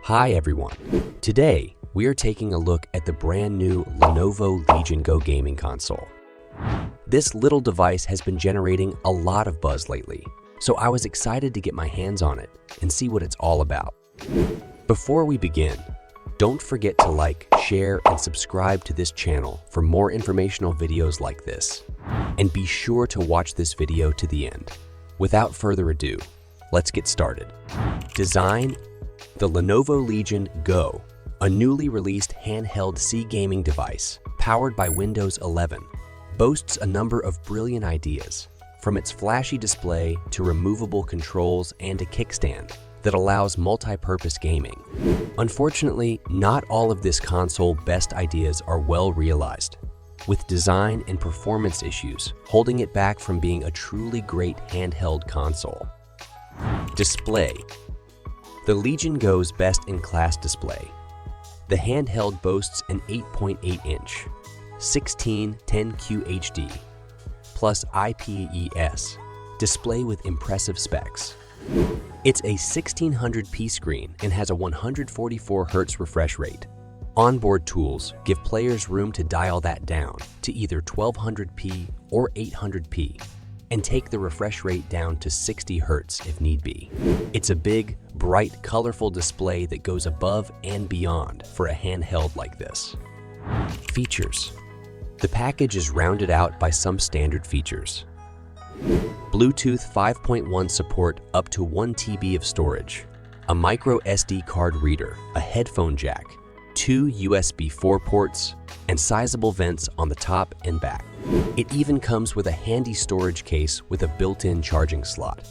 Hi everyone. Today, we are taking a look at the brand new Lenovo Legion Go gaming console. This little device has been generating a lot of buzz lately, so I was excited to get my hands on it and see what it's all about. Before we begin, don't forget to like, share, and subscribe to this channel for more informational videos like this. And be sure to watch this video to the end. Without further ado, let's get started. Design: the Lenovo Legion Go, a newly released handheld gaming device powered by Windows 11, boasts a number of brilliant ideas, from its flashy display to removable controls and a kickstand that allows multi-purpose gaming. Unfortunately, not all of this console's best ideas are well realized, with design and performance issues holding it back from being a truly great handheld console. Display: the Legion Go's best-in-class display. The handheld boasts an 8.8-inch, 1610Q HD, plus IPS display with impressive specs. It's a 1600p screen and has a 144Hz refresh rate. Onboard tools give players room to dial that down to either 1200p or 800p and take the refresh rate down to 60 Hz if need be. It's a big, bright, colorful display that goes above and beyond for a handheld like this. Features: the package is rounded out by some standard features. Bluetooth 5.1 support up to 1 TB of storage, a micro SD card reader, a headphone jack, 2 USB 4 ports, and sizable vents on the top and back. It even comes with a handy storage case with a built-in charging slot.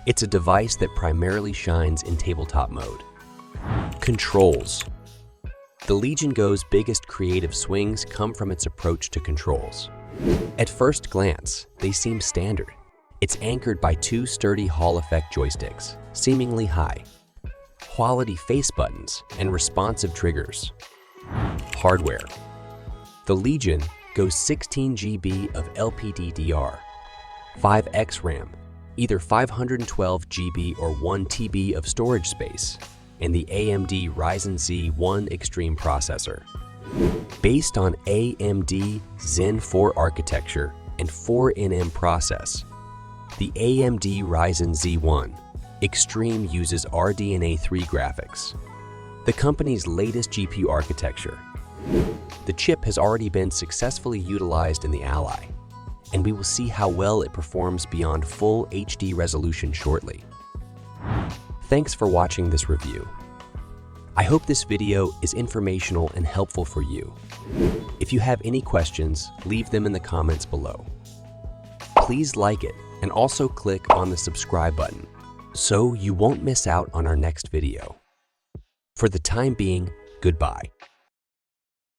It's a device that primarily shines in tabletop mode. Controls: the Legion Go's biggest creative swings come from its approach to controls. At first glance, they seem standard. It's anchored by 2 sturdy Hall effect joysticks, seemingly high, quality face buttons, and responsive triggers. Hardware: the Legion goes 16 GB of LPDDR, 5X RAM, either 512 GB or 1 TB of storage space, and the AMD Ryzen Z1 Extreme processor. Based on AMD Zen 4 architecture and 4nm process, the AMD Ryzen Z1 Extreme uses RDNA 3 graphics, the company's latest GPU architecture. The chip has already been successfully utilized in the Ally, and we will see how well it performs beyond full HD resolution shortly. Thanks for watching this review. I hope this video is informational and helpful for you. If you have any questions, leave them in the comments below. Please like it and also click on the subscribe button so you won't miss out on our next video. For the time being, goodbye.